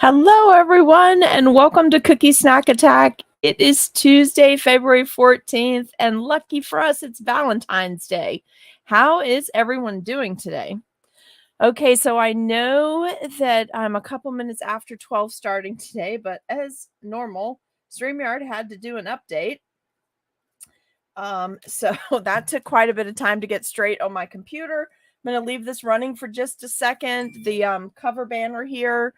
Hello, everyone, and welcome to Cookie Snack Attack. It is Tuesday, February 14th, and lucky for us, it's Valentine's Day. How is everyone doing today? Okay, so I know that I'm a couple minutes after 12 starting today, but as normal, StreamYard had to do an update. So that took quite a bit of time to get straight on my computer. I'm going to leave this running for just a second. The cover banner here.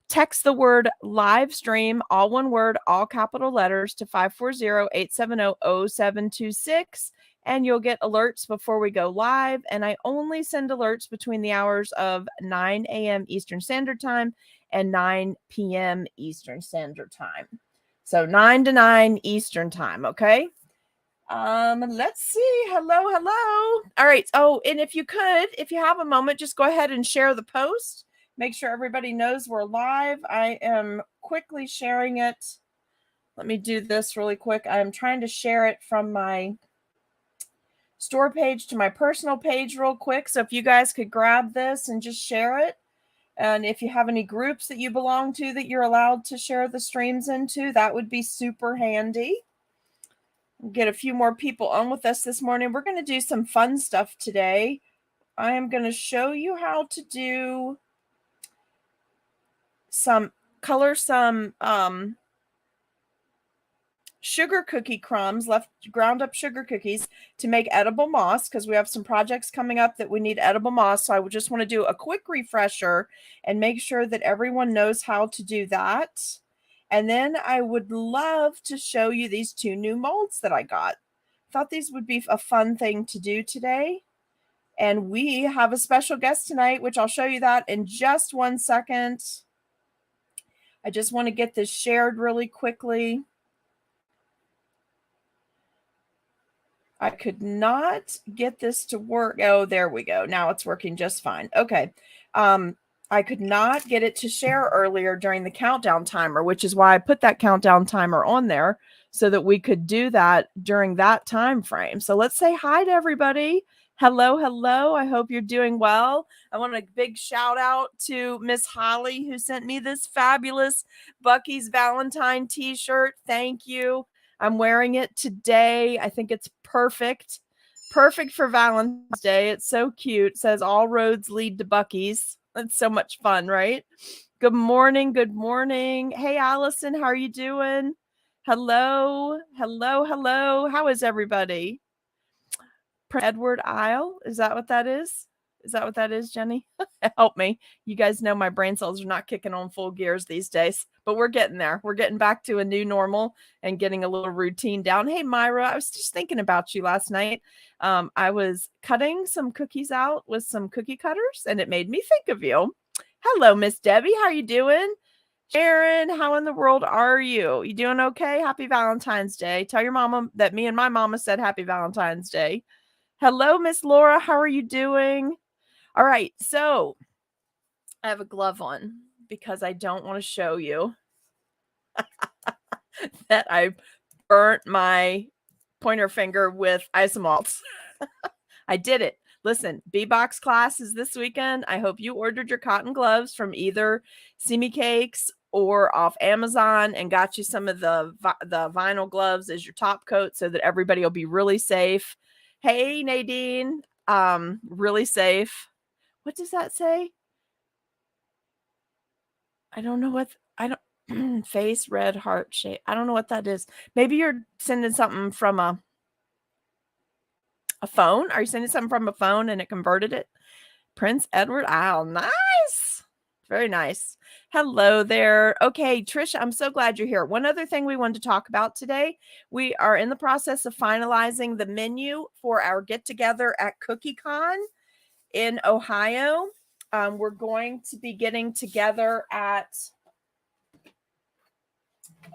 Text the word live stream, all one word, all capital letters to 540-870-0726, and you'll get alerts before we go live. And I only send alerts between the hours of 9 a.m. Eastern Standard Time and 9 p.m. Eastern Standard Time. So 9 to 9 Eastern Time, okay? Let's see. Hello. All right. Oh, and if you have a moment, just go ahead and share the post. Make sure everybody knows we're live. I am quickly sharing it. Let me do this really quick. I'm trying to share it from my store page to my personal page real quick. So if you guys could grab this and just share it. And if you have any groups that you belong to that you're allowed to share the streams into, that would be super handy. Get a few more people on with us this morning. We're going to do some fun stuff today. I am going to show you how to do some sugar cookie crumbs, ground up sugar cookies to make edible moss, because we have some projects coming up that we need edible moss. So I would just want to do a quick refresher and make sure that everyone knows how to do that. And then I would love to show you these two new molds that I got. Thought these would be a fun thing to do today. And we have a special guest tonight, which I'll show you that in just 1 second. I just want to get this shared really quickly. I could not get this to work. Oh, there we go. Now it's working just fine. Okay. I could not get it to share earlier during the countdown timer, which is why I put that countdown timer on there so that we could do that during that time frame. So let's say hi to everybody. Hello. I hope you're doing well. I want a big shout out to Miss Holly, who sent me this fabulous Bucky's Valentine t-shirt. Thank you. I'm wearing it today. I think it's perfect for Valentine's Day. It's so cute. It says all roads lead to Bucky's. That's so much fun, right? Good morning. Hey, Allison, how are you doing? Hello. How is everybody? Prince Edward Isle. Is that what that is? Is that what that is, Jenny? Help me. You guys know my brain cells are not kicking on full gears these days, but we're getting there. We're getting back to a new normal and getting a little routine down. Hey, Myra, I was just thinking about you last night. I was cutting some cookies out with some cookie cutters, and it made me think of you. Hello, Miss Debbie. How you doing? Sharon, how in the world are you? You doing okay? Happy Valentine's Day. Tell your mama that me and my mama said Happy Valentine's Day. Hello, Miss Laura. How are you doing? All right, so I have a glove on because I don't want to show you that I burnt my pointer finger with isomalts. I did it. Listen, B-Box class is this weekend. I hope you ordered your cotton gloves from either Simi Cakes or off Amazon and got you some of the vinyl gloves as your top coat so that everybody will be really safe. Hey, Nadine, really safe. What does that say? I don't know face red heart shape. I don't know what that is. Maybe you're sending something from a phone. Are you sending something from a phone and it converted it? Prince Edward Isle. Nice. Very nice. Hello there. Okay, Trisha, I'm so glad you're here. One other thing we wanted to talk about today. We are in the process of finalizing the menu for our get-together at CookieCon in Ohio. We're going to be getting together at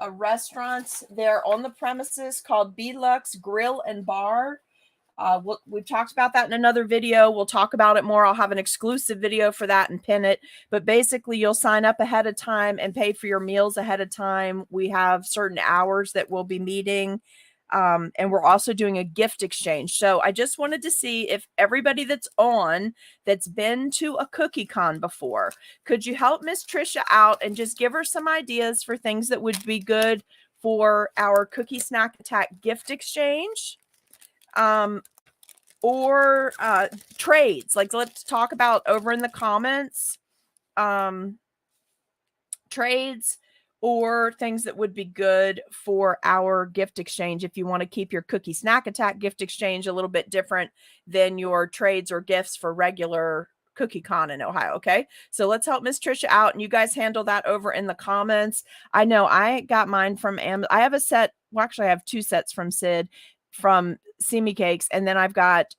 a restaurant there on the premises called Belux Grill and Bar. We've talked about that in another video. We'll talk about it more. I'll have an exclusive video for that and pin it. But basically, you'll sign up ahead of time and pay for your meals ahead of time. We have certain hours that we'll be meeting. And we're also doing a gift exchange. So I just wanted to see if everybody that's been to a cookie con before, could you help Miss Trisha out and just give her some ideas for things that would be good for our Cookie Snack Attack gift exchange? Or trades. Like, let's talk about over in the comments trades or things that would be good for our gift exchange if you want to keep your Cookie Snack Attack gift exchange a little bit different than your trades or gifts for regular Cookie Con in Ohio. Okay, so let's help Miss Trisha out, and you guys handle that over in the comments. I know I got mine from Amazon. I have a set. Well, actually, I have 2 sets from Sid from Simi Cakes, and then I've got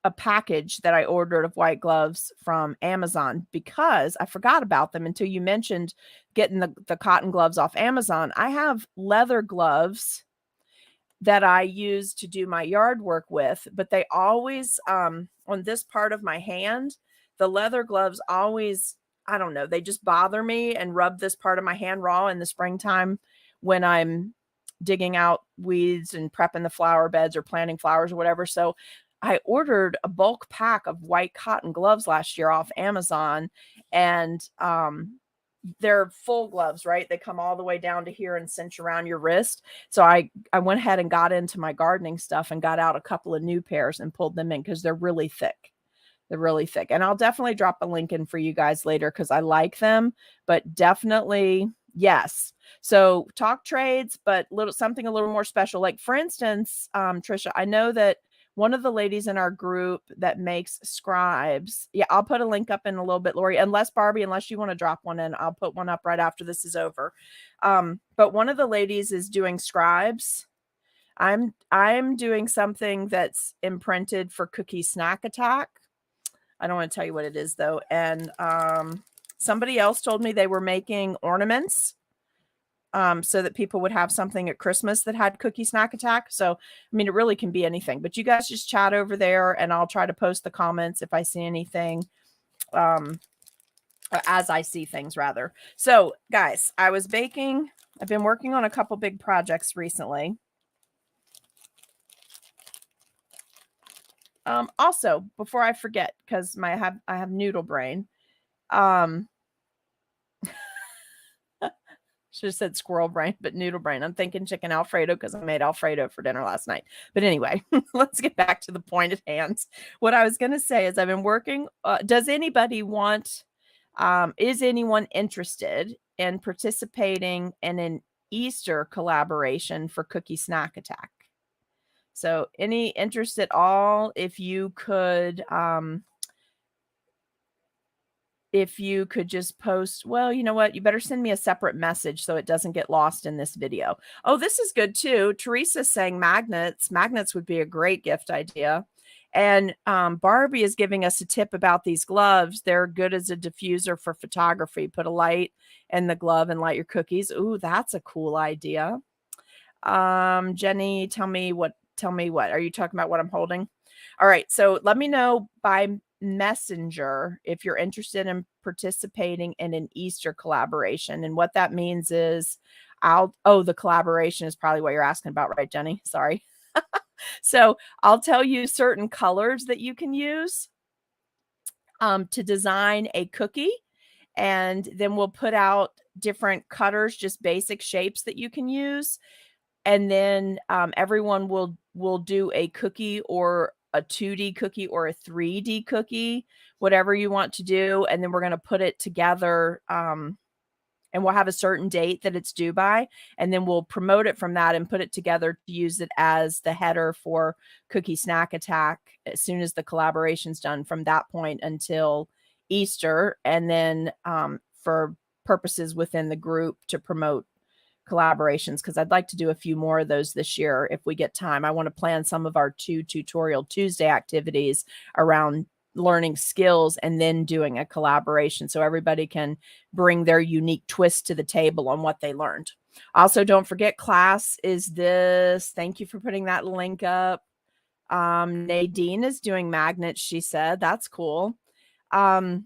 a package that I ordered of white gloves from Amazon because I forgot about them until you mentioned getting the cotton gloves off Amazon. I have leather gloves that I use to do my yard work with, but they always, on this part of my hand, the leather gloves always, I don't know, they just bother me and rub this part of my hand raw in the springtime when I'm digging out weeds and prepping the flower beds or planting flowers or whatever. So I ordered a bulk pack of white cotton gloves last year off Amazon, and they're full gloves, right? They come all the way down to here and cinch around your wrist. So I went ahead and got into my gardening stuff and got out a couple of new pairs and pulled them in because they're really thick. They're really thick. And I'll definitely drop a link in for you guys later because I like them, but definitely, yes. So talk trades, but something a little more special. Like for instance, Trisha, I know that one of the ladies in our group that makes scribes. Yeah, I'll put a link up in a little bit, Lori. Barbie, unless you want to drop one in, I'll put one up right after this is over. But one of the ladies is doing scribes. I'm doing something that's imprinted for Cookie Snack Attack. I don't want to tell you what it is though. And somebody else told me they were making ornaments. So that people would have something at Christmas that had Cookie Snack Attack. So, I mean, it really can be anything, but you guys just chat over there and I'll try to post the comments if I see anything, as I see things rather. So guys, I've been working on a couple big projects recently. Also, before I forget, because I have noodle brain, should have said squirrel brain, but noodle brain. I'm thinking chicken Alfredo because I made Alfredo for dinner last night. But anyway, let's get back to the point at hand. What I was going to say is I've been working. Does anybody want, is anyone interested in participating in an Easter collaboration for Cookie Snack Attack? So any interest at all, if you could just post, well, you know what? You better send me a separate message so it doesn't get lost in this video. Oh, this is good too. Teresa's saying magnets. Magnets would be a great gift idea. And Barbie is giving us a tip about these gloves. They're good as a diffuser for photography. Put a light in the glove and light your cookies. Ooh, that's a cool idea. Jenny, tell me what. Are you talking about what I'm holding? All right. So let me know by Messenger if you're interested in participating in an Easter collaboration. And what that means is the collaboration is probably what you're asking about, right, Jenny? Sorry. So I'll tell you certain colors that you can use to design a cookie. And then we'll put out different cutters, just basic shapes that you can use. And then everyone will do a cookie or a 2D cookie or a 3D cookie, whatever you want to do. And then we're going to put it together and we'll have a certain date that it's due by. And then we'll promote it from that and put it together to use it as the header for Cookie Snack Attack as soon as the collaboration's done from that point until Easter. And then for purposes within the group to promote collaborations, because I'd like to do a few more of those this year if we get time. I want to plan some of our 2 Tutorial Tuesday activities around learning skills and then doing a collaboration so everybody can bring their unique twist to the table on what they learned. Also, don't forget class is this. Thank you for putting that link up. Nadine is doing magnets, she said. That's cool. Don't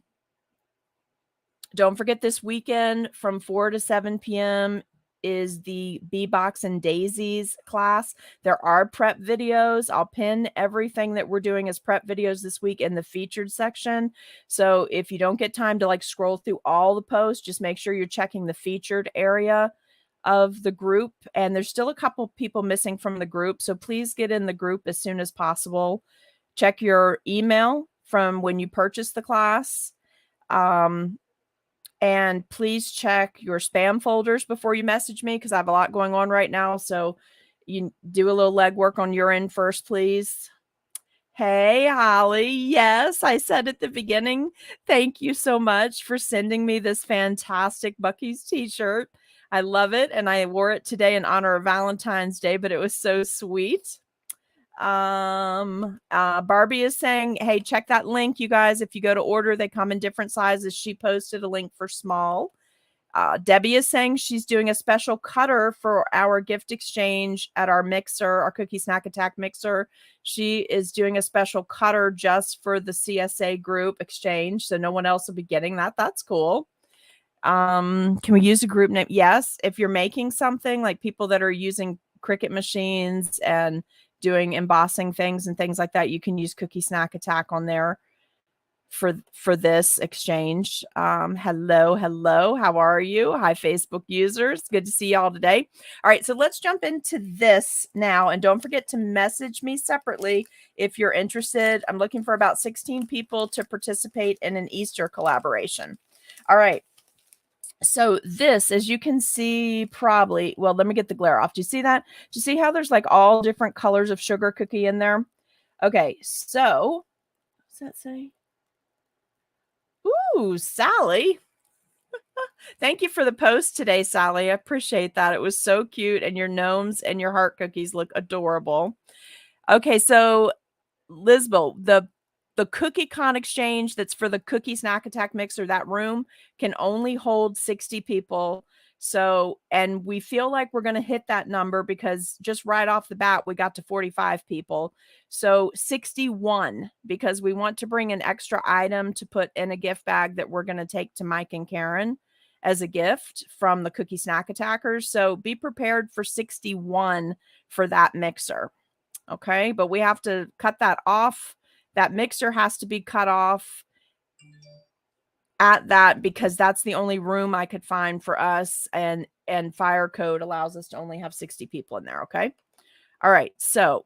forget this weekend from 4 to 7 p.m. is the Bee Box and Daisies class. There are prep videos. I'll pin everything that we're doing as prep videos this week in the featured section. So if you don't get time to like scroll through all the posts, just make sure you're checking the featured area of the group. And there's still a couple people missing from the group. So please get in the group as soon as possible. Check your email from when you purchased the class. And please check your spam folders before you message me, because I have a lot going on right now. So you do a little legwork on your end first, please. Hey, Holly. Yes, I said at the beginning, thank you so much for sending me this fantastic Buc-ee's t-shirt. I love it. And I wore it today in honor of Valentine's Day, but it was so sweet. Barbie is saying, hey, check that link, you guys. If you go to order, they come in different sizes. She posted a link for small. Debbie is saying she's doing a special cutter for our gift exchange at our mixer, our Cookie Snack Attack mixer. She is doing a special cutter just for the CSA group exchange, so no one else will be getting that. That's cool. Can we use a group name? Yes. If you're making something, like people that are using Cricut machines and doing embossing things and things like that, you can use Cookie Snack Attack on there for this exchange. Hello. How are you? Hi, Facebook users. Good to see y'all today. All right, so let's jump into this now. And don't forget to message me separately if you're interested. I'm looking for about 16 people to participate in an Easter collaboration. All right. So this, as you can see, probably, well, let me get the glare off. Do you see that? Do you see how there's like all different colors of sugar cookie in there? Okay, so what's that say? Ooh, Sally. Thank you for the post today, Sally. I appreciate that. It was so cute, and your gnomes and your heart cookies look adorable. Okay, so Lisbel, the Cookie Con exchange that's for the Cookie Snack Attack mixer, that room can only hold 60 people. So, and we feel like we're going to hit that number because just right off the bat, we got to 45 people. So 61, because we want to bring an extra item to put in a gift bag that we're going to take to Mike and Karen as a gift from the Cookie Snack Attackers. So be prepared for 61 for that mixer. Okay, but we have to cut that off. That mixer has to be cut off at that, because that's the only room I could find for us, and fire code allows us to only have 60 people in there. Okay. All right. So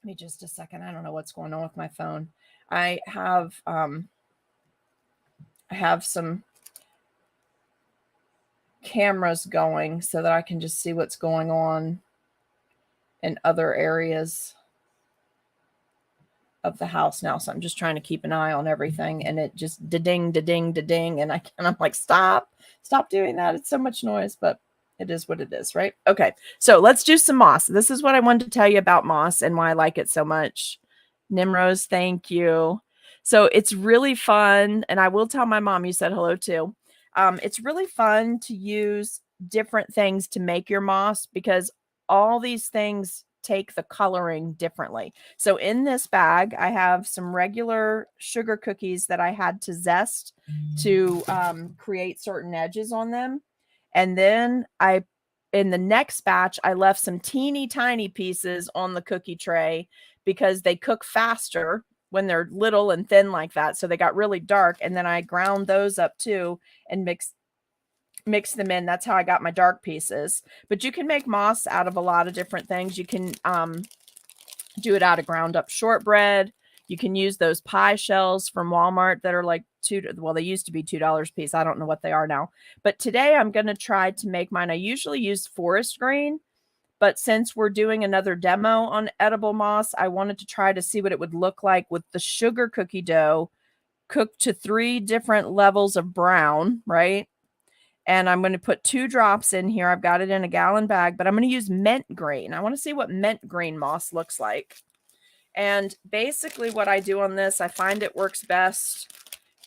give me just a second. I don't know what's going on with my phone. I have some cameras going so that I can just see what's going on in other areas of the house now. So I'm just trying to keep an eye on everything, and it just da-ding, da-ding, da-ding. And I'm like, stop doing that. It's so much noise, but it is what it is, right? Okay. So let's do some moss. This is what I wanted to tell you about moss and why I like it so much. Nimrose, thank you. So it's really fun. And I will tell my mom you said hello too. It's really fun to use different things to make your moss, because all these things take the coloring differently. So in this bag, I have some regular sugar cookies that I had to zest to create certain edges on them. And then in the next batch, I left some teeny tiny pieces on the cookie tray because they cook faster when they're little and thin like that. So they got really dark. And then I ground those up too and mix them in. That's how I got my dark pieces. But you can make moss out of a lot of different things. You can do it out of ground up shortbread. You can use those pie shells from Walmart that are like they used to be $2 a piece. I don't know what they are now. But today I'm going to try to make mine. I usually use forest green, but since we're doing another demo on edible moss, I wanted to try to see what it would look like with the sugar cookie dough cooked to 3 different levels of brown, right? And I'm going to put 2 drops in here. I've got it in a gallon bag, but I'm going to use mint green. I want to see what mint green moss looks like. And basically what I do on this, I find it works best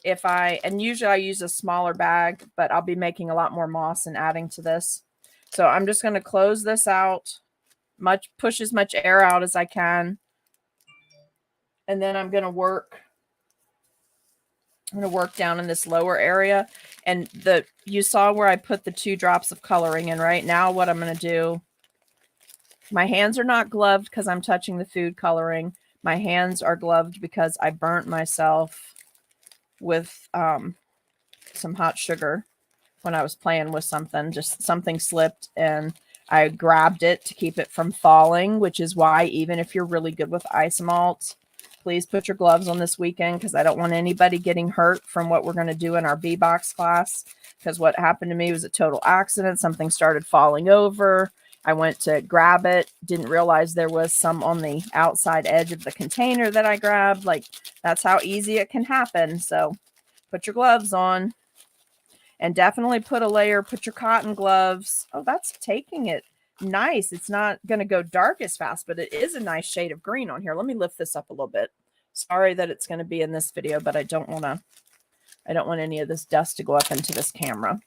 and usually I use a smaller bag, but I'll be making a lot more moss and adding to this. So I'm just going to close this out, push as much air out as I can. And then I'm going to work I'm going to work down in this lower area. And you saw where I put the 2 drops of coloring in, right? Now what I'm going to do, my hands are not gloved because I'm touching the food coloring. My hands are gloved because I burnt myself with some hot sugar when I was playing with something. Just something slipped and I grabbed it to keep it from falling, which is why even if you're really good with ice malt, please put your gloves on this weekend because I don't want anybody getting hurt from what we're going to do in our B-Box class, because what happened to me was a total accident. Something started falling over. I went to grab it, didn't realize there was some on the outside edge of the container that I grabbed. Like, that's how easy it can happen. So put your gloves on. And definitely put your cotton gloves. Oh, that's taking it nice. It's not going to go dark as fast, but it is a nice shade of green on here. Let me lift this up a little bit. Sorry that it's going to be in this video, but I don't want any of this dust to go up into this camera.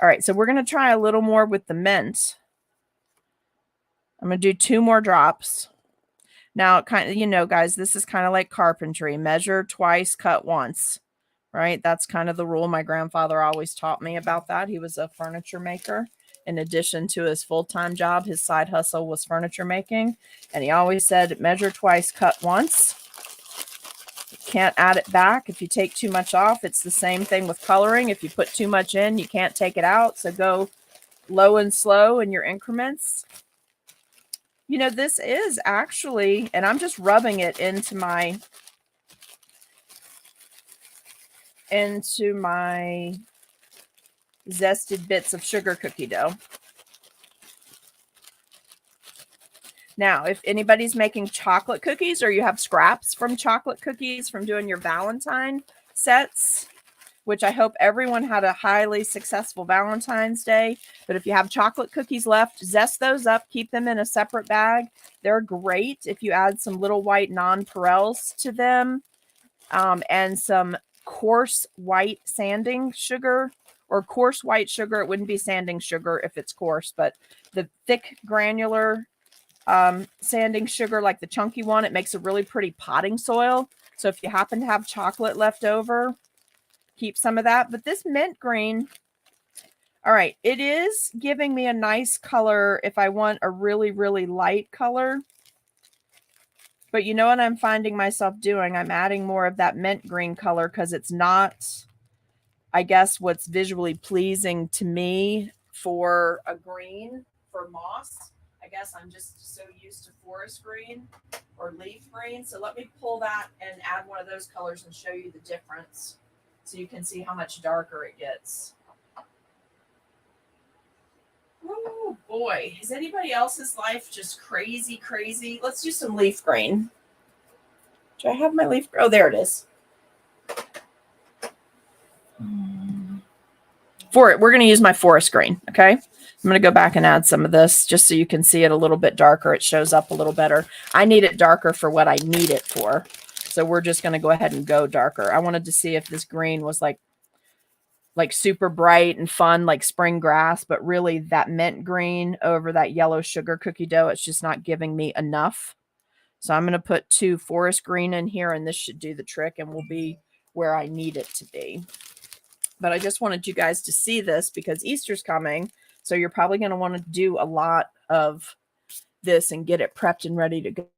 All right, so we're going to try a little more with the mint. I'm going to do 2 more drops. Now, guys, this is kind of like carpentry. Measure twice, cut once. Right? That's kind of the rule. My grandfather always taught me about that. He was a furniture maker. In addition to his full-time job, his side hustle was furniture making. And he always said, measure twice, cut once. You can't add it back. If you take too much off, it's the same thing with coloring. If you put too much in, you can't take it out. So go low and slow in your increments. This is actually, and I'm just rubbing it into my zested bits of sugar cookie dough. Now, if anybody's making chocolate cookies or you have scraps from chocolate cookies from doing your Valentine sets, which I hope everyone had a highly successful Valentine's Day. But if you have chocolate cookies left, zest those up, keep them in a separate bag. They're great if you add some little white nonpareils to them and some coarse white sanding sugar, or coarse white sugar. It wouldn't be sanding sugar if it's coarse, but the thick granular sanding sugar, like the chunky one, it makes a really pretty potting soil. So if you happen to have chocolate left over, keep some of that. But this mint green, all right, it is giving me a nice color if I want a really, really light color. But you know what I'm finding myself doing? I'm adding more of that mint green color because it's not, I guess, what's visually pleasing to me for a green, for moss. I guess I'm just so used to forest green or leaf green. So let me pull that and add one of those colors and show you the difference so you can see how much darker it gets. Oh boy, is anybody else's life just crazy, crazy? Let's do some leaf green. Do I have my leaf? Oh, there it is. We're going to use my forest green, okay? I'm going to go back and add some of this just so you can see it a little bit darker. It shows up a little better. I need it darker for what I need it for. So we're just going to go ahead and go darker. I wanted to see if this green was like super bright and fun, like spring grass, but really that mint green over that yellow sugar cookie dough, it's just not giving me enough. So I'm going to put 2 forest green in here, and this should do the trick and will be where I need it to be. But I just wanted you guys to see this because Easter's coming. So you're probably going to want to do a lot of this and get it prepped and ready to go.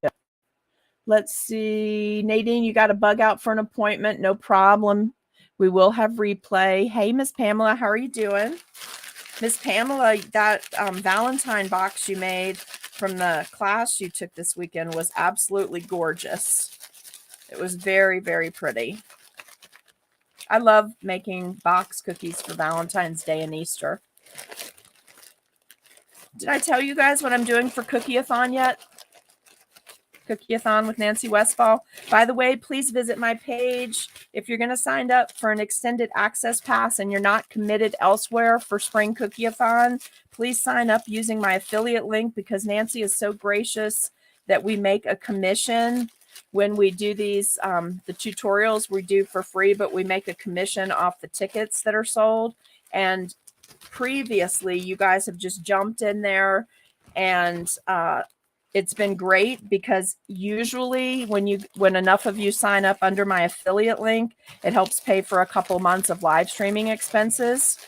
Let's see. Nadine, you got a bug out for an appointment. No problem. We will have replay. Hey, Miss Pamela, how are you doing? Miss Pamela, that Valentine box you made from the class you took this weekend was absolutely gorgeous. It was very, very pretty. I love making box cookies for Valentine's Day and Easter. Did I tell you guys what I'm doing for Cookie-a-thon yet? Cookie-a-thon with Nancy Westfall. By the way, please visit my page. If you're going to sign up for an extended access pass and you're not committed elsewhere for Spring Cookie-a-thon, please sign up using my affiliate link because Nancy is so gracious that we make a commission when we do these, the tutorials we do for free, but we make a commission off the tickets that are sold. And previously, you guys have just jumped in there and It's been great because usually when enough of you sign up under my affiliate link, it helps pay for a couple months of live streaming expenses.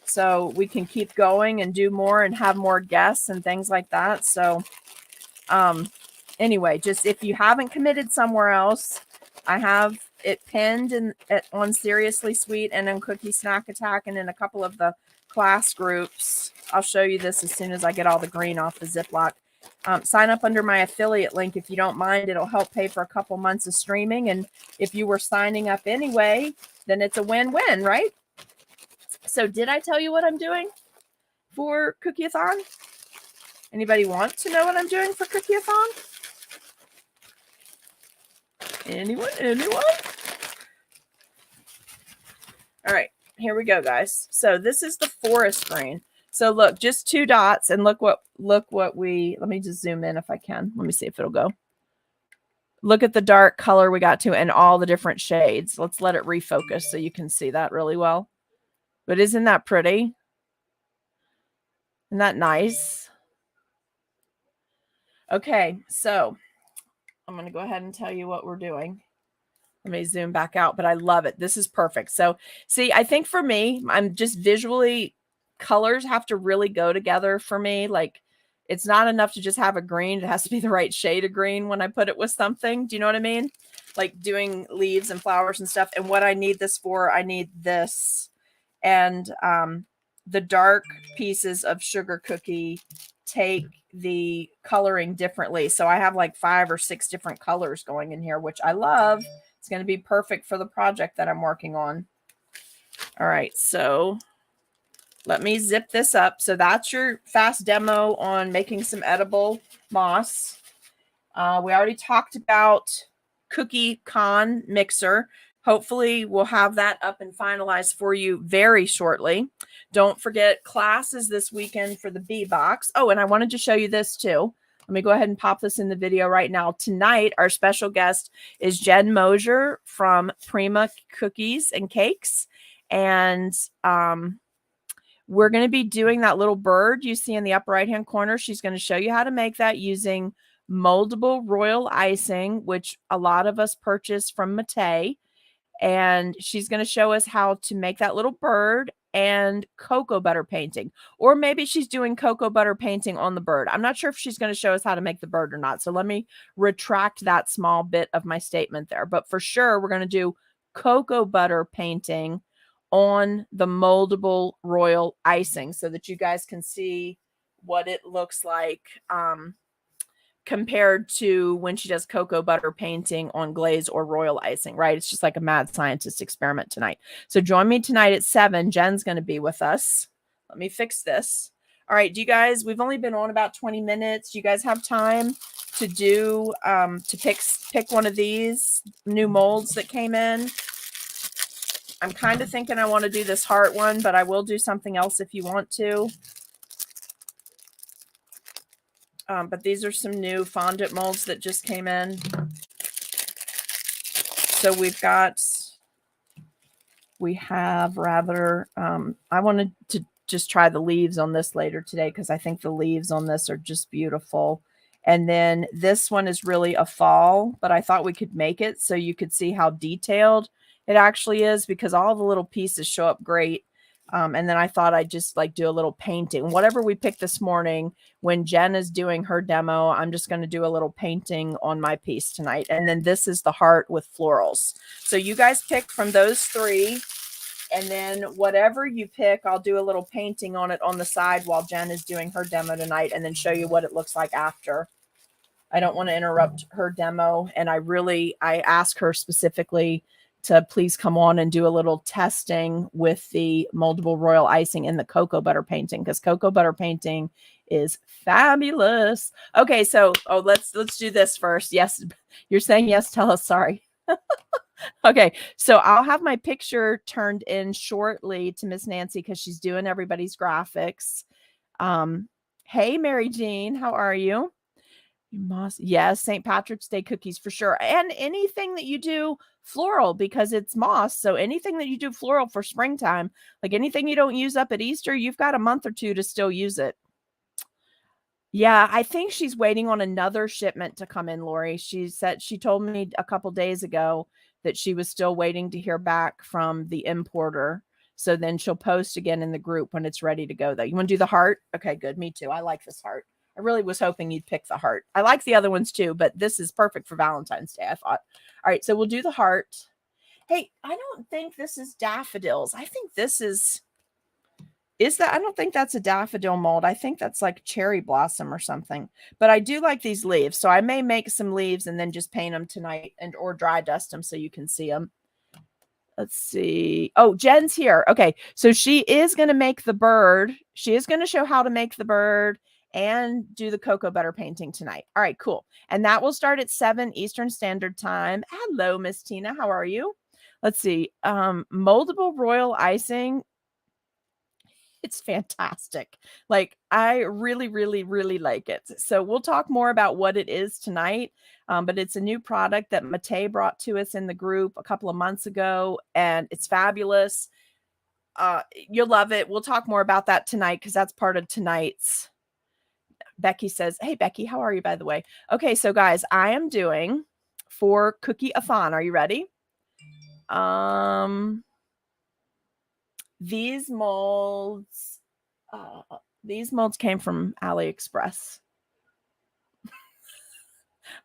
So we can keep going and do more and have more guests and things like that. So anyway, just if you haven't committed somewhere else, I have it pinned on Seriously Sweet and on Cookie Snack Attack and in a couple of the class groups. I'll show you this as soon as I get all the green off the Ziploc. Sign up under my affiliate link if you don't mind. It'll help pay for a couple months of streaming. And if you were signing up anyway, then it's a win-win, right? So did I tell you what I'm doing for Cookie-a-thon? Anybody want to know what I'm doing for Cookie-a-thon? Anyone? All right, here we go, guys. So this is the forest green. So look, just 2 dots, and look what we, let me just zoom in if I can. Let me see if it'll go. Look at the dark color we got to and all the different shades. Let's let it refocus so you can see that really well. But isn't that pretty? Isn't that nice? Okay, so I'm going to go ahead and tell you what we're doing. Let me zoom back out, but I love it. This is perfect. So see, I think for me, I'm just visually, colors have to really go together for me. Like it's not enough to just have a green. It has to be the right shade of green when I put it with something. Do you know what I mean? Like doing leaves and flowers and stuff. And what I need this for, I need this and the dark pieces of sugar cookie take the coloring differently. So I have like 5 or 6 different colors going in here, which I love. It's going to be perfect for the project that I'm working on. All right, so let me zip this up. So that's your fast demo on making some edible moss. We already talked about Cookie Con mixer. Hopefully we'll have that up and finalized for you very shortly. Don't forget classes this weekend for the B box. Oh, and I wanted to show you this too. Let me go ahead and pop this in the video right now. Tonight, our special guest is Jen Mosier from Prima Cookies and Cakes. And we're going to be doing that little bird you see in the upper right-hand corner. She's going to show you how to make that using moldable royal icing, which a lot of us purchase from Matei. And she's going to show us how to make that little bird and cocoa butter painting. Or maybe she's doing cocoa butter painting on the bird. I'm not sure if she's going to show us how to make the bird or not. So let me retract that small bit of my statement there. But for sure, we're going to do cocoa butter painting on the moldable royal icing so that you guys can see what it looks like compared to when she does cocoa butter painting on glaze or royal icing, right? It's just like a mad scientist experiment tonight. So join me tonight at 7. Jen's going to be with us. Let me fix this. All right, do you guys, we've only been on about 20 minutes. Do you guys have time to do, to pick one of these new molds that came in? I'm kind of thinking I want to do this heart one, but I will do something else if you want to. But these are some new fondant molds that just came in. So we have rather, I wanted to just try the leaves on this later today because I think the leaves on this are just beautiful. And then this one is really a fall, but I thought we could make it so you could see how detailed it actually is because all the little pieces show up great. And then I thought I'd just like do a little painting. Whatever we picked this morning, when Jen is doing her demo, I'm just going to do a little painting on my piece tonight. And then this is the heart with florals. So you guys pick from those 3. And then whatever you pick, I'll do a little painting on it on the side while Jen is doing her demo tonight and then show you what it looks like after. I don't want to interrupt her demo. And I asked her specifically to please come on and do a little testing with the moldable royal icing in the cocoa butter painting because cocoa butter painting is fabulous. Okay, so let's do this first. Yes, you're saying yes. Tell us sorry. Okay, so I'll have my picture turned in shortly to Miss Nancy because she's doing everybody's graphics. Hey, Mary Jean, how are you? Moss, yes, St. Patrick's Day cookies for sure. And anything that you do floral because it's moss. So anything that you do floral for springtime, like anything you don't use up at Easter, you've got a month or 2 to still use it. Yeah, I think she's waiting on another shipment to come in, Lori. She told me a couple days ago that she was still waiting to hear back from the importer. So then she'll post again in the group when it's ready to go, though. You want to do the heart? Okay, good. Me too. I like this heart. I really was hoping you'd pick the heart. I like the other ones too, but this is perfect for Valentine's Day, I thought. All right, so we'll do the heart. Hey, I don't think this is daffodils. I think this is that, I don't think that's a daffodil mold. I think that's like cherry blossom or something. But I do like these leaves. So I may make some leaves and then just paint them tonight and or dry dust them so you can see them. Let's see. Oh, Jen's here. Okay. So she is going to make the bird. She is going to show how to make the bird and do the cocoa butter painting tonight. All right, cool. And that will start at 7 Eastern Standard Time. Hello, Miss Tina. How are you? Let's see. Moldable royal icing. It's fantastic. Like, I really, really, really like it. So we'll talk more about what it is tonight. But it's a new product that Mate brought to us in the group a couple of months ago, and it's fabulous. You'll love it. We'll talk more about that tonight because that's part of tonight's. Becky says, hey, Becky, how are you, by the way? Okay, so guys, I am doing for Cookie-a-thon. Are you ready? These molds came from AliExpress.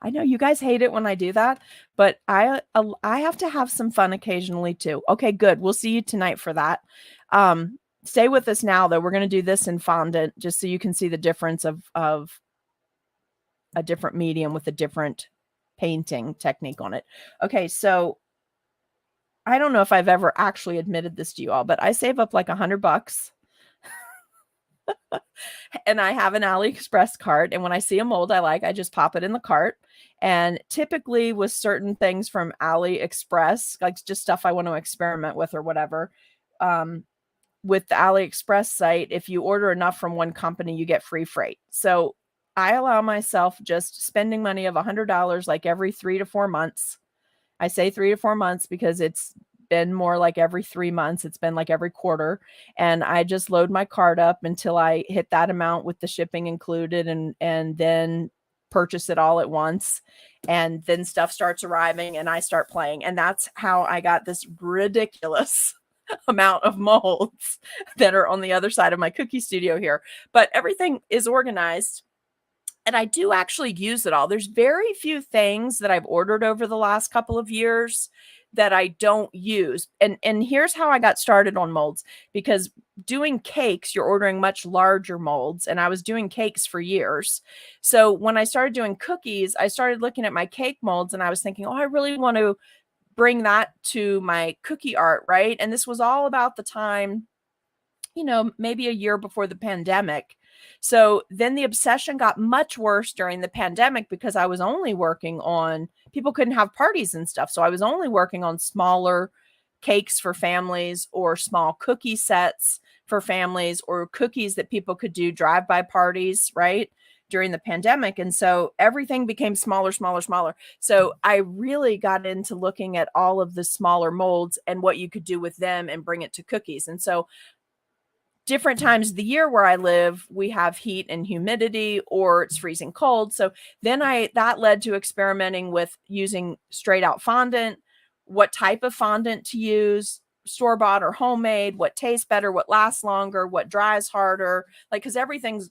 I know you guys hate it when I do that, but I have to have some fun occasionally too. Okay, good. We'll see you tonight for that. Stay with us now, though. We're going to do this in fondant just so you can see the difference of a different medium with a different painting technique on it. Okay, so I don't know if I've ever actually admitted this to you all, but I save up like $100 and I have an AliExpress cart. And when I see a mold I like, I just pop it in the cart. And typically with certain things from AliExpress, like just stuff I want to experiment with or whatever, with the AliExpress site, if you order enough from one company, you get free freight. So I allow myself just spending money of $100 like every 3 to 4 months. I say 3 to 4 months because it's been more like every 3 months. It's been like every quarter. And I just load my cart up until I hit that amount with the shipping included, and then purchase it all at once. And then stuff starts arriving and I start playing. And that's how I got this ridiculous amount of molds that are on the other side of my cookie studio here. But everything is organized. And I do actually use it all. There's very few things that I've ordered over the last couple of years that I don't use. And here's how I got started on molds, because doing cakes, you're ordering much larger molds, and I was doing cakes for years. So when I started doing cookies, I started looking at my cake molds and I was thinking, oh, I really want to bring that to my cookie art, right? And this was all about the time, maybe a year before the pandemic. So then the obsession got much worse during the pandemic because I was only working on, people couldn't have parties and stuff. So I was only working on smaller cakes for families or small cookie sets for families or cookies that people could do drive-by parties, right? During the pandemic. And so everything became smaller, smaller, smaller. So I really got into looking at all of the smaller molds and what you could do with them and bring it to cookies. And so different times of the year where I live, we have heat and humidity or it's freezing cold. So then that led to experimenting with using straight out fondant, what type of fondant to use, store-bought or homemade, what tastes better, what lasts longer, what dries harder, like, because everything's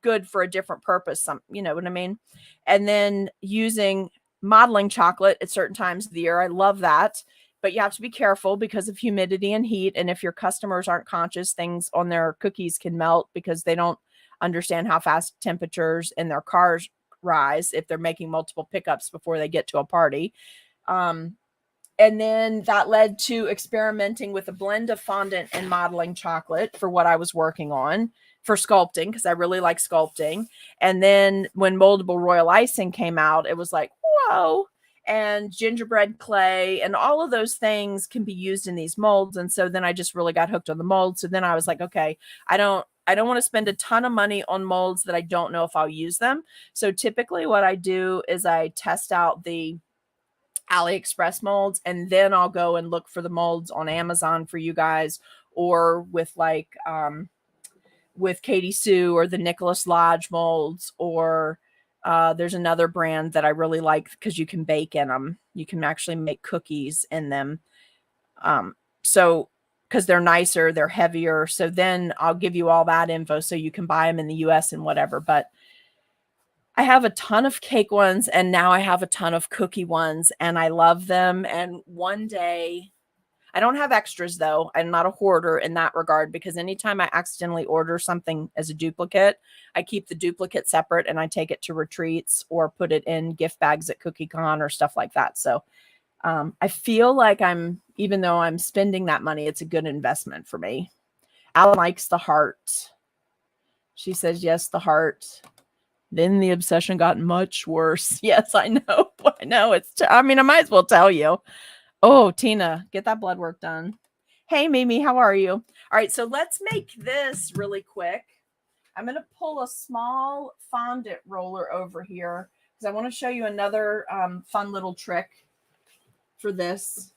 good for a different purpose. You know what I mean? And then using modeling chocolate at certain times of the year. I love that. But you have to be careful because of humidity and heat. And if your customers aren't conscious, things on their cookies can melt because they don't understand how fast temperatures in their cars rise if they're making multiple pickups before they get to a party. And then that led to experimenting with a blend of fondant and modeling chocolate for what I was working on for sculpting, because I really like sculpting. And then when moldable royal icing came out, it was like, whoa. And gingerbread clay and all of those things can be used in these molds. And so then I just really got hooked on the molds. So then I was like, okay, I don't want to spend a ton of money on molds that I don't know if I'll use them. So typically what I do is I test out the AliExpress molds, and then I'll go and look for the molds on Amazon for you guys, or with like with Katie Sue or the Nicholas Lodge molds, or there's another brand that I really like because you can bake in them. You can actually make cookies in them. So because they're nicer, they're heavier. So then I'll give you all that info so you can buy them in the US and whatever. But I have a ton of cake ones, and now I have a ton of cookie ones, and I love them. And one day, I don't have extras though. I'm not a hoarder in that regard, because anytime I accidentally order something as a duplicate, I keep the duplicate separate and I take it to retreats or put it in gift bags at CookieCon or stuff like that. So I feel like even though I'm spending that money, it's a good investment for me. Alan likes the heart. She says, yes, the heart. Then the obsession got much worse. Yes, I know. I know. I might as well tell you. Oh, Tina, get that blood work done. Hey, Mimi, how are you? All right, so let's make this really quick. I'm going to pull a small fondant roller over here because I want to show you another fun little trick for this.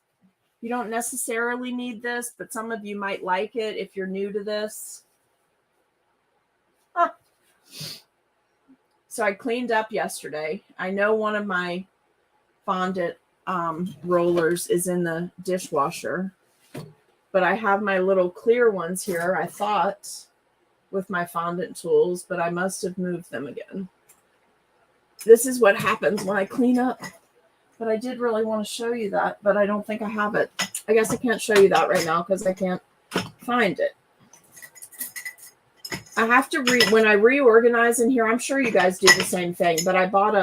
You don't necessarily need this, but some of you might like it if you're new to this. Huh. So I cleaned up yesterday. I know one of my fondant rollers is in the dishwasher, but I have my little clear ones here, I thought, with my fondant tools, but I must have moved them again. This is what happens when I clean up. But I did really want to show you that, but I don't think I have it. I guess I can't show you that right now because I can't find it. I have to when I reorganize in here, I'm sure you guys do the same thing, but I bought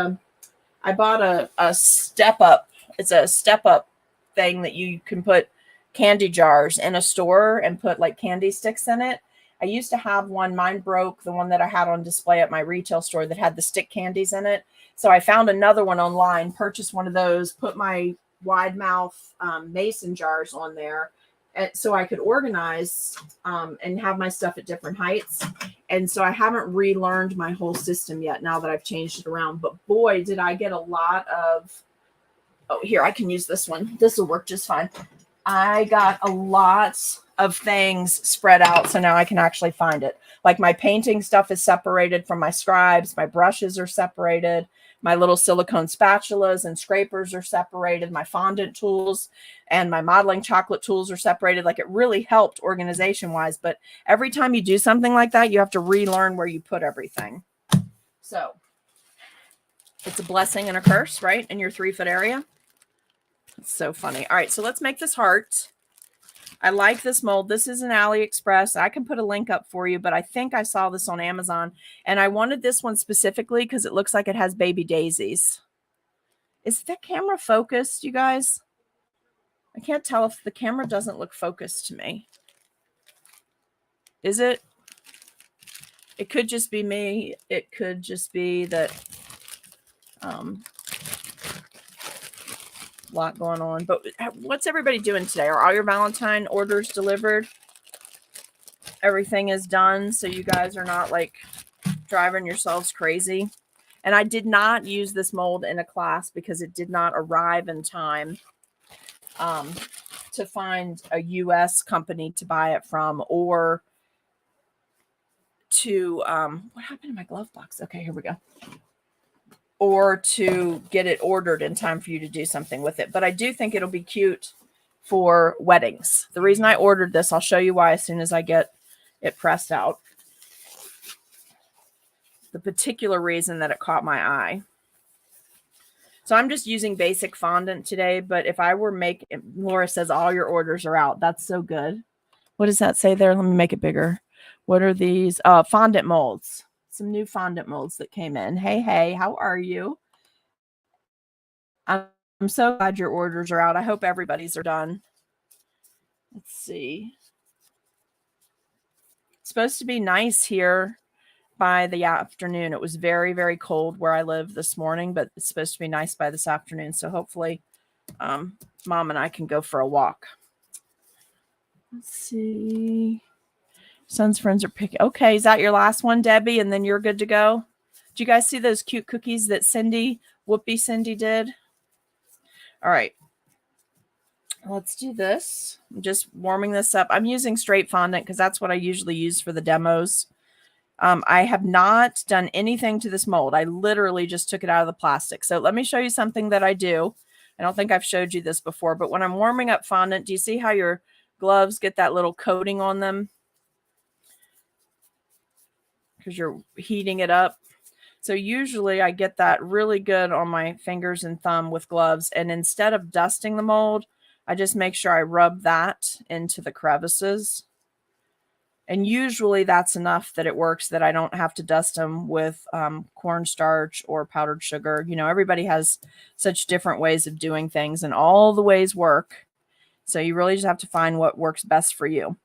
a step up. It's a step up thing that you can put candy jars in a store and put like candy sticks in it. I used to have one. Mine broke, the one that I had on display at my retail store that had the stick candies in it. So I found another one online, purchased one of those, put my wide mouth mason jars on there, and so I could organize and have my stuff at different heights. And so I haven't relearned my whole system yet now that I've changed it around. But boy, did I get a lot of, oh, here, I can use this one. This will work just fine. I got a lot of things spread out, so now I can actually find it. Like my painting stuff is separated from my scribes. My brushes are separated. My little silicone spatulas and scrapers are separated. My fondant tools and my modeling chocolate tools are separated. Like, it really helped organization-wise. But every time you do something like that, you have to relearn where you put everything. So it's a blessing and a curse, right? In your 3-foot area. It's so funny. All right, so let's make this heart. I like this mold. This is an AliExpress. I can put a link up for you, but I think I saw this on Amazon, and I wanted this one specifically because it looks like it has baby daisies. Is the camera focused, you guys? I can't tell if the camera doesn't look focused to me. Is it? It could just be me. It could just be that lot going on. But what's everybody doing today? Are all your Valentine orders delivered? Everything is done, so you guys are not like driving yourselves crazy. And I did not use this mold in a class because it did not arrive in time to find a US company to buy it from, or to what happened to my glove box? Okay, here we go. Or to get it ordered in time for you to do something with it. But I do think it'll be cute for weddings. The reason I ordered this, I'll show you why as soon as I get it pressed out. The particular reason that it caught my eye. So I'm just using basic fondant today, but if I were making, Laura says all your orders are out. That's so good. What does that say there? Let me make it bigger. What are these? Fondant molds. Some new fondant molds that came in. Hey, how are you? I'm so glad your orders are out. I hope everybody's are done. Let's see. It's supposed to be nice here by the afternoon. It was very, very cold where I live this morning, but it's supposed to be nice by this afternoon. So hopefully Mom and I can go for a walk. Let's see. Son's friends are picking. Okay, is that your last one, Debbie? And then you're good to go? Do you guys see those cute cookies that Whoopi Cindy did? All right. Let's do this. I'm just warming this up. I'm using straight fondant because that's what I usually use for the demos. I have not done anything to this mold. I literally just took it out of the plastic. So let me show you something that I do. I don't think I've showed you this before, but when I'm warming up fondant, do you see how your gloves get that little coating on them? Because you're heating it up. So usually I get that really good on my fingers and thumb with gloves. And instead of dusting the mold, I just make sure I rub that into the crevices. And usually that's enough that it works, that I don't have to dust them with cornstarch or powdered sugar. You know, everybody has such different ways of doing things, and all the ways work. So you really just have to find what works best for you. All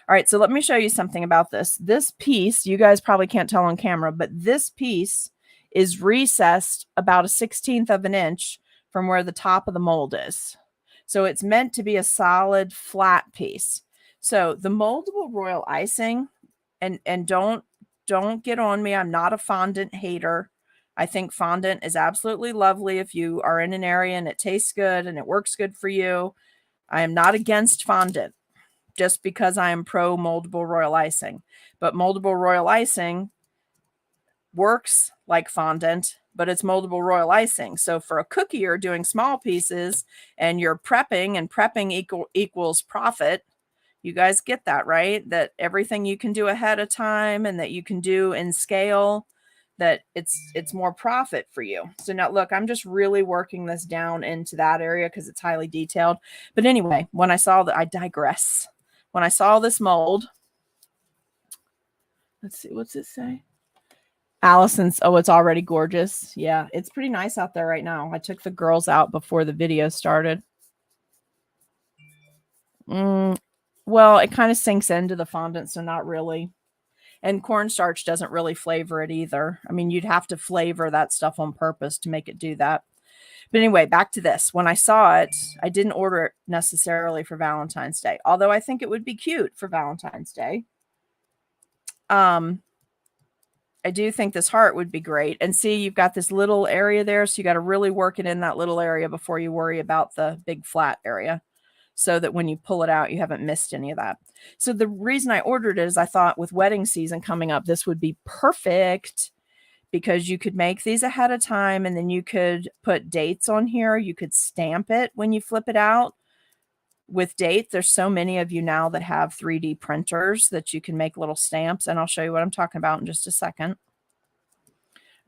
right, so let me show you something about this. This piece, you guys probably can't tell on camera, but this piece is recessed about a 1/16 of an inch from where the top of the mold is. So it's meant to be a solid, flat piece. So the moldable royal icing, and don't get on me. I'm not a fondant hater. I think fondant is absolutely lovely if you are in an area and it tastes good and it works good for you. I am not against fondant just because I am pro moldable royal icing. But moldable royal icing works like fondant, but it's moldable royal icing. So for a cookie, you're doing small pieces and you're prepping, and prepping equals profit. You guys get that, right? That everything you can do ahead of time and that you can do in scale, that it's more profit for you. So now look, I'm just really working this down into that area because it's highly detailed. But anyway, when I saw that, I digress. When I saw this mold, let's see, what's it say? Allison's, oh, it's already gorgeous. Yeah, it's pretty nice out there right now. I took the girls out before the video started. Well, it kind of sinks into the fondant, so not really. And cornstarch doesn't really flavor it either. I mean, you'd have to flavor that stuff on purpose to make it do that. But anyway, back to this. When I saw it, I didn't order it necessarily for Valentine's Day, although I think it would be cute for Valentine's Day. I do think this heart would be great. And see, you've got this little area there, so you got to really work it in that little area before you worry about the big flat area, so that when you pull it out, you haven't missed any of that. So the reason I ordered it is I thought with wedding season coming up, this would be perfect because you could make these ahead of time and then you could put dates on here. You could stamp it when you flip it out with dates. There's so many of you now that have 3D printers that you can make little stamps, and I'll show you what I'm talking about in just a second.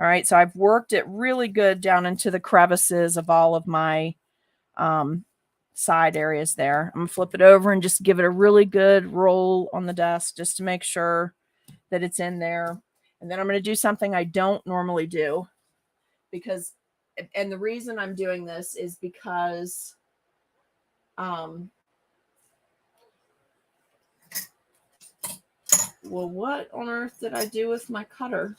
All right, so I've worked it really good down into the crevices of all of my side areas there. I'm gonna flip it over and just give it a really good roll on the desk just to make sure that it's in there. And then I'm going to do something I don't normally do, because, and the reason I'm doing this is because well, what on earth did I do with my cutter?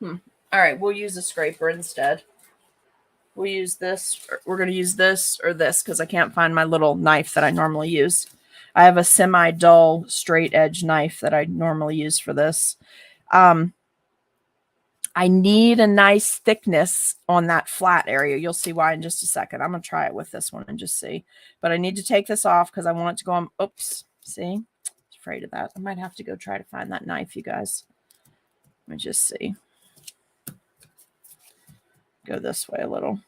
All right, we'll use a scraper instead. We'll use this. We're going to use this or this because I can't find my little knife that I normally use. I have a semi-dull straight edge knife that I normally use for this. I need a nice thickness on that flat area. You'll see why in just a second. I'm going to try it with this one and just see. But I need to take this off because I want it to go on. Oops. See? I was afraid of that. I might have to go try to find that knife, you guys. Let me just see. Go this way a little.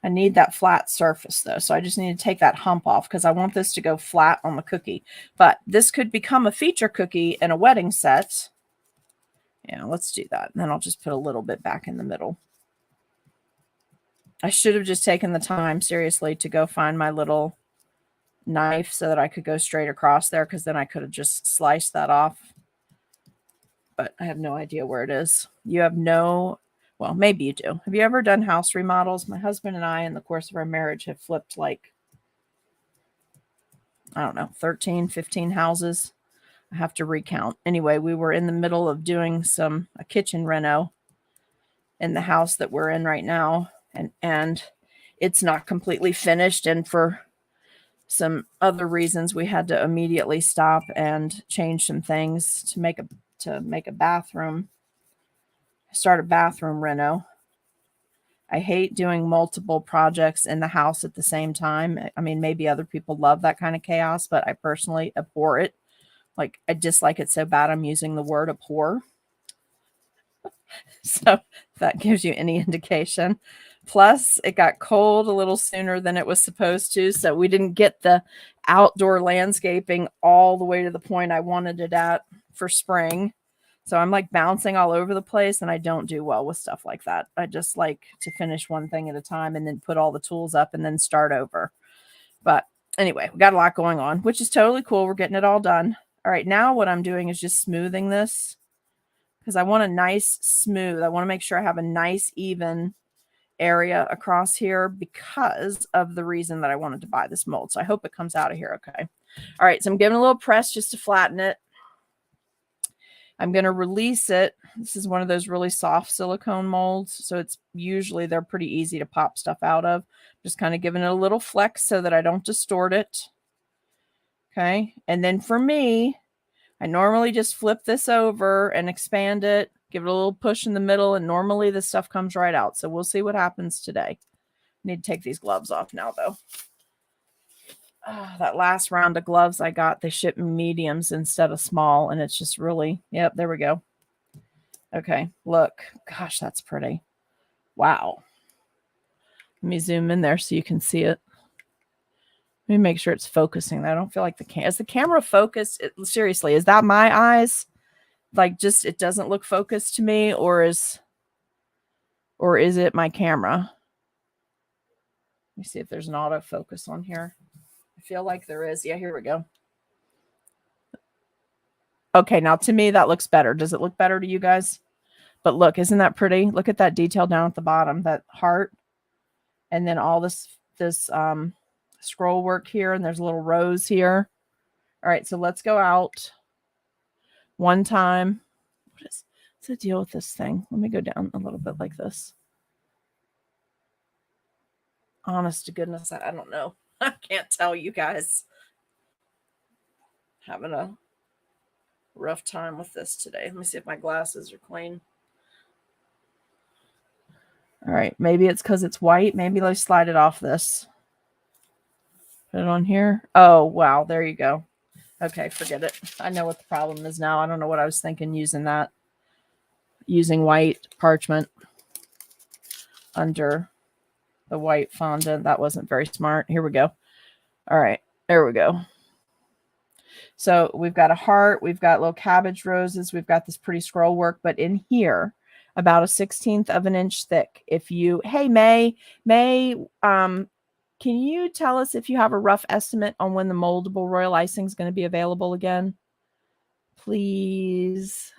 I need that flat surface though. So I just need to take that hump off because I want this to go flat on the cookie. But this could become a feature cookie in a wedding set. Yeah, let's do that. And then I'll just put a little bit back in the middle. I should have just taken the time, seriously, to go find my little knife so that I could go straight across there, because then I could have just sliced that off. But I have no idea where it is. You have no, well, maybe you do. Have you ever done house remodels? My husband and I, in the course of our marriage, have flipped like, I don't know, 13, 15 houses. I have to recount. Anyway, we were in the middle of doing a kitchen reno in the house that we're in right now. And it's not completely finished. And for some other reasons, we had to immediately stop and change some things to make a bathroom, start a bathroom reno. I hate doing multiple projects in the house at the same time. I mean, maybe other people love that kind of chaos, but I personally abhor it Like, I dislike it so bad I'm using the word abhor. So that gives you any indication. Plus, it got cold a little sooner than it was supposed to, so we didn't get the outdoor landscaping all the way to the point I wanted it at for spring. So I'm like bouncing all over the place, and I don't do well with stuff like that. I just like to finish one thing at a time and then put all the tools up and then start over. But anyway, we got a lot going on, which is totally cool. We're getting it all done. All right, now what I'm doing is just smoothing this because I want a nice smooth. I want to make sure I have a nice even area across here because of the reason that I wanted to buy this mold. So I hope it comes out of here okay. All right, so I'm giving a little press just to flatten it. I'm going to release it. This is one of those really soft silicone molds, so it's usually they're pretty easy to pop stuff out of. Just kind of giving it a little flex so that I don't distort it. Okay, and then for me, I normally just flip this over and expand it, give it a little push in the middle, and normally this stuff comes right out. So we'll see what happens today. Need to take these gloves off now, though. That last round of gloves I got, they shipped mediums instead of small, and it's just really, yep, there we go. Okay, look. Gosh, that's pretty. Wow. Let me zoom in there so you can see it. Let me make sure it's focusing. I don't feel like is the camera focused? Seriously, is that my eyes? Like, just it doesn't look focused to me, or is it my camera? Let me see if there's an autofocus on here. I feel like there is. Yeah, here we go. Okay, now to me that looks better. Does it look better to you guys? But look, isn't that pretty? Look at that detail down at the bottom, that heart, and then all this scroll work here, and there's a little rose here. All right, so let's go out one time. What's the deal with this thing? Let me go down a little bit like this. Honest to goodness, I don't know. I can't tell you guys. Having a rough time with this today. Let me see if my glasses are clean. All right, maybe it's because it's white. Maybe let's slide it off this. Put it on here. Oh, wow, there you go. Okay, forget it. I know what the problem is now. I don't know what I was thinking using that. Using white parchment under the white fondant. That wasn't very smart. Here we go. All right, there we go. So we've got a heart. We've got little cabbage roses. We've got this pretty scroll work. But in here, about a 1/16 of an inch thick. If you, hey, May, can you tell us if you have a rough estimate on when the moldable royal icing is going to be available again? Please.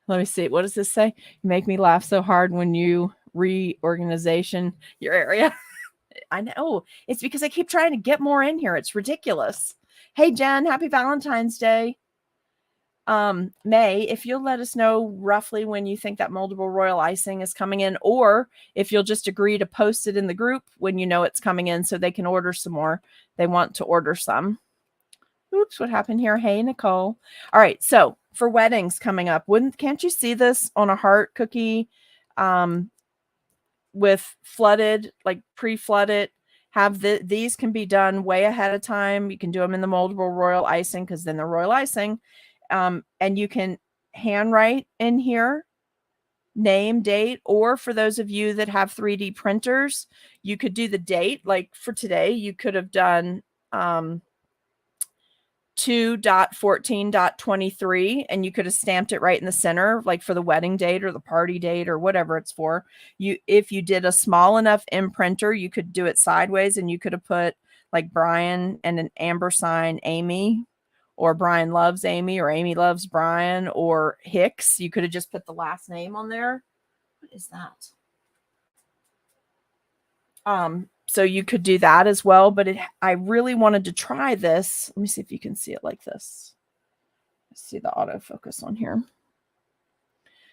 Let me see. What does this say? You make me laugh so hard when you reorganization your area. I know. It's because I keep trying to get more in here. It's ridiculous. Hey, Jen, happy Valentine's Day. May, if you'll let us know roughly when you think that moldable royal icing is coming in, or if you'll just agree to post it in the group when you know it's coming in so they can order some more. They want to order some. Oops, what happened here? Hey, Nicole. All right, so for weddings coming up, can't you see this on a heart cookie with flooded, like pre-flooded? These can be done way ahead of time. You can do them in the moldable royal icing because then they're royal icing. And you can handwrite in here, name, date, or for those of you that have 3D printers, you could do the date. Like for today, you could have done 2.14.23, and you could have stamped it right in the center, like for the wedding date or the party date or whatever it's for. If you did a small enough imprinter, you could do it sideways, and you could have put like Brian and an amber sign Amy, or Brian loves Amy, or Amy loves Brian, or Hicks. You could have just put the last name on there. What is that? So you could do that as well, but I really wanted to try this. Let me see if you can see it like this. Let's see the autofocus on here.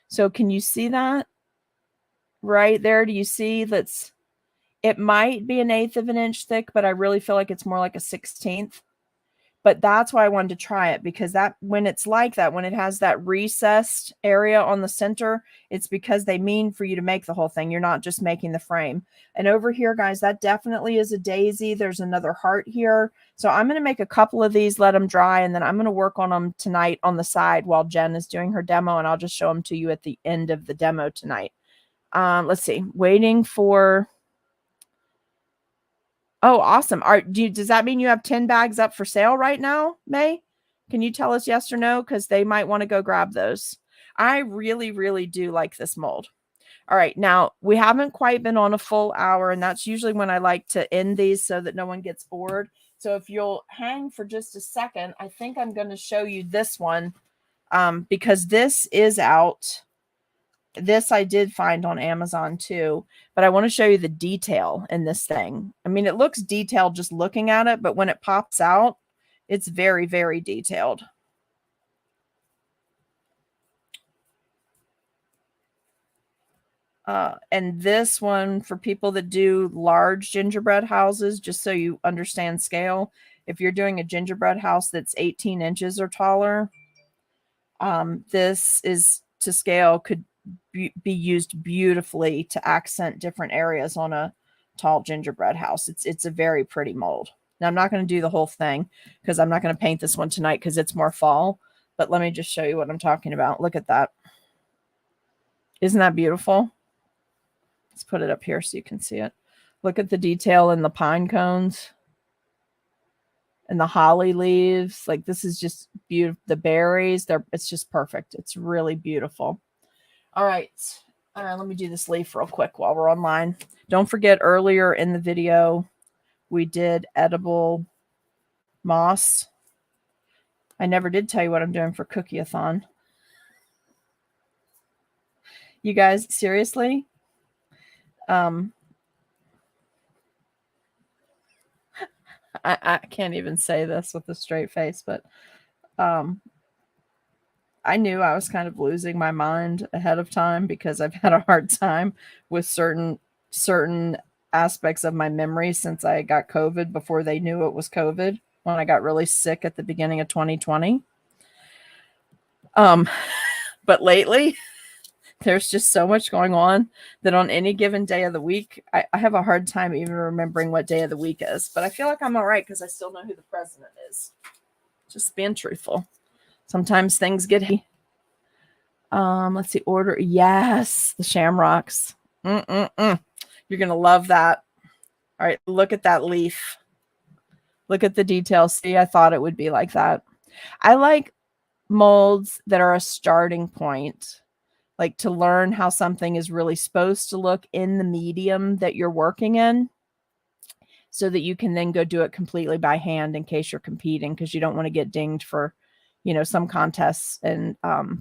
So can you see that right there? Do you see it might be 1/8 of an inch thick, but I really feel like it's more like a 1/16. But that's why I wanted to try it, because that when it's like that, when it has that recessed area on the center, it's because they mean for you to make the whole thing. You're not just making the frame. And over here, guys, that definitely is a daisy. There's another heart here. So I'm going to make a couple of these, let them dry, and then I'm going to work on them tonight on the side while Jen is doing her demo, and I'll just show them to you at the end of the demo tonight. Let's see. Waiting for... Oh, awesome. Does that mean you have 10 bags up for sale right now, May? Can you tell us yes or no? Because they might want to go grab those. I really, really do like this mold. All right. Now, we haven't quite been on a full hour, and that's usually when I like to end these so that no one gets bored. So if you'll hang for just a second, I think I'm going to show you this one because this is out. This I did find on Amazon too, but I want to show you the detail in this thing. I mean, it looks detailed just looking at it, but when it pops out, it's very, very detailed. And this one, for people that do large gingerbread houses, just so you understand scale, if you're doing a gingerbread house that's 18 inches or taller, this is to scale, could be used beautifully to accent different areas on a tall gingerbread house. It's a very pretty mold. Now, I'm not going to do the whole thing because I'm not going to paint this one tonight because it's more fall, but let me just show you what I'm talking about. Look at that. Isn't that beautiful? Let's put it up here so you can see it. Look at the detail in the pine cones and the holly leaves. Like, this is just beautiful. The berries, it's just perfect. It's really beautiful. All right. Let me do this leaf real quick while we're online. Don't forget, earlier in the video, we did edible moss. I never did tell you what I'm doing for Cookie-a-thon. You guys, seriously? I can't even say this with a straight face, but I knew I was kind of losing my mind ahead of time because I've had a hard time with certain aspects of my memory since I got COVID before they knew it was COVID, when I got really sick at the beginning of 2020. But lately, there's just so much going on that on any given day of the week, I have a hard time even remembering what day of the week is. But I feel like I'm all right because I still know who the president is. Just being truthful. Sometimes things get... let's see, order. Yes, the shamrocks. You're going to love that. All right, look at that leaf. Look at the details. See, I thought it would be like that. I like molds that are a starting point, like to learn how something is really supposed to look in the medium that you're working in, so that you can then go do it completely by hand in case you're competing, because you don't want to get dinged for, some contests and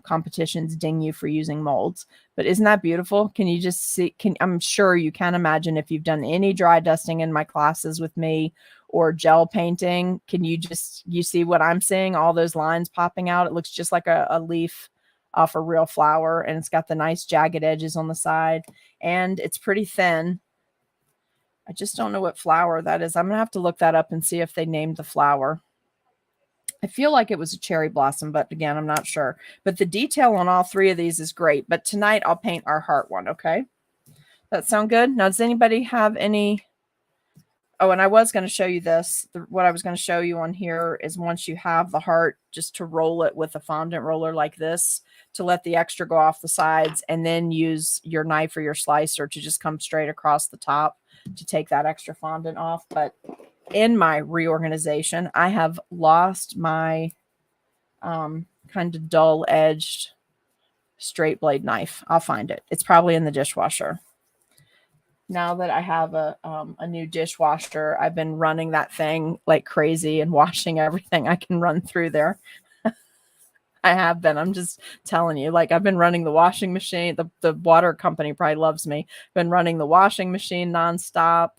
competitions ding you for using molds. But isn't that beautiful? Can you just see? I'm sure you can imagine, if you've done any dry dusting in my classes with me or gel painting, you see what I'm seeing? All those lines popping out. It looks just like a leaf off a real flower, and it's got the nice jagged edges on the side, and it's pretty thin. I just don't know what flower that is. I'm going to have to look that up and see if they named the flower. I feel like it was a cherry blossom, but again, I'm not sure. But the detail on all three of these is great. But tonight I'll paint our heart one, okay? That sound good? Now, does anybody have any... Oh, and I was going to show you this. What I was going to show you on here is, once you have the heart, just to roll it with a fondant roller like this to let the extra go off the sides, and then use your knife or your slicer to just come straight across the top to take that extra fondant off. But in my reorganization, I have lost my kind of dull-edged straight blade knife. I'll find it. It's probably in the dishwasher. Now that I have a new dishwasher, I've been running that thing like crazy and washing everything I can run through there. I have been. I'm just telling you, like, I've been running the washing machine. The water company probably loves me. Been running the washing machine nonstop.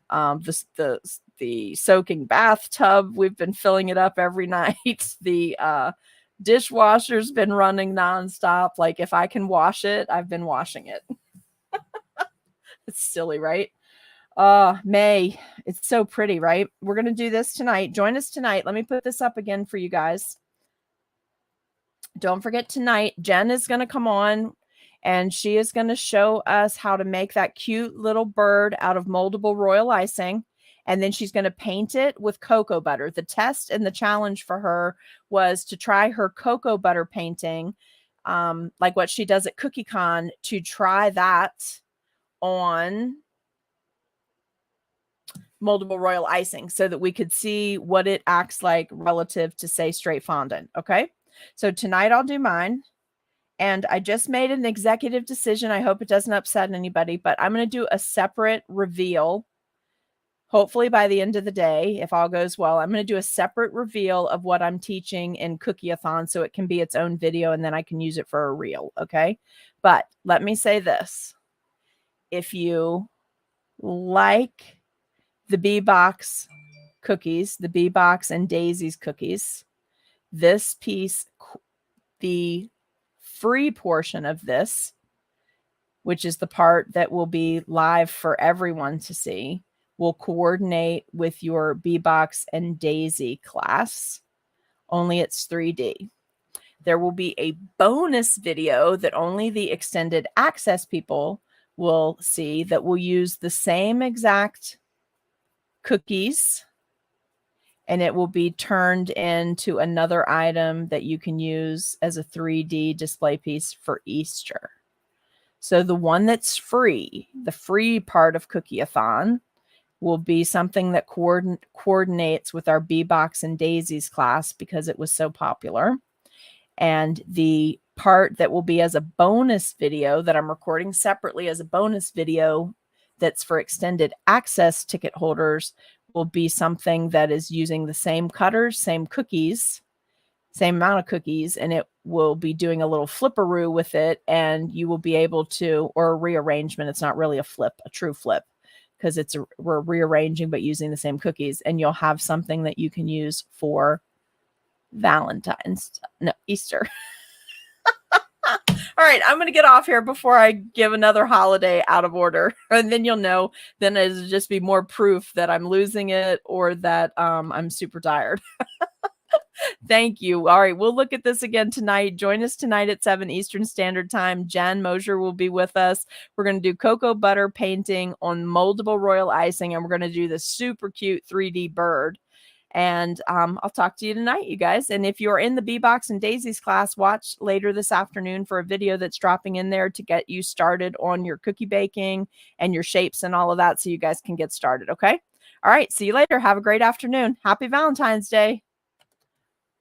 The soaking bathtub, we've been filling it up every night. The dishwasher's been running nonstop. Like, if I can wash it, I've been washing it. It's silly, right? May, it's so pretty, right? We're going to do this tonight. Join us tonight. Let me put this up again for you guys. Don't forget tonight, Jen is going to come on and she is going to show us how to make that cute little bird out of moldable royal icing. And then she's going to paint it with cocoa butter. The test and the challenge for her was to try her cocoa butter painting, like what she does at CookieCon, to try that on moldable royal icing so that we could see what it acts like relative to, say, straight fondant. Okay. So tonight I'll do mine. And I just made an executive decision. I hope it doesn't upset anybody, but I'm going to do a separate reveal. Hopefully by the end of the day, if all goes well, I'm going to do a separate reveal of what I'm teaching in Cookie-a-thon so it can be its own video and then I can use it for a reel. Okay. But let me say this. If you like the B-Box cookies, the B-Box and Daisy's cookies, this piece, the free portion of this, which is the part that will be live for everyone to see, will coordinate with your B-Box and Daisy class, only it's 3D. There will be a bonus video that only the extended access people will see that will use the same exact cookies, and it will be turned into another item that you can use as a 3D display piece for Easter. So the one that's free, the free part of Cookie-a-thon, will be something that coordinates with our B-Box and Daisy's class because it was so popular. And the part that will be as a bonus video that I'm recording separately as a bonus video that's for extended access ticket holders will be something that is using the same cutters, same cookies, same amount of cookies, and it will be doing a little flipperoo with it, and you will be able to, or a rearrangement. It's not really a flip, a true flip, because we're rearranging but using the same cookies, and you'll have something that you can use for Easter. All right, I'm going to get off here before I give another holiday out of order. And then you'll know, then it'll just be more proof that I'm losing it or that I'm super tired. Thank you. All right, we'll look at this again tonight. Join us tonight at 7 Eastern Standard Time. Jen Mosier will be with us. We're going to do cocoa butter painting on moldable royal icing, and we're going to do the super cute 3D bird. And I'll talk to you tonight, you guys. And if you're in the B-Box and Daisy's class, watch later this afternoon for a video that's dropping in there to get you started on your cookie baking and your shapes and all of that so you guys can get started, okay? All right, see you later. Have a great afternoon. Happy Valentine's Day.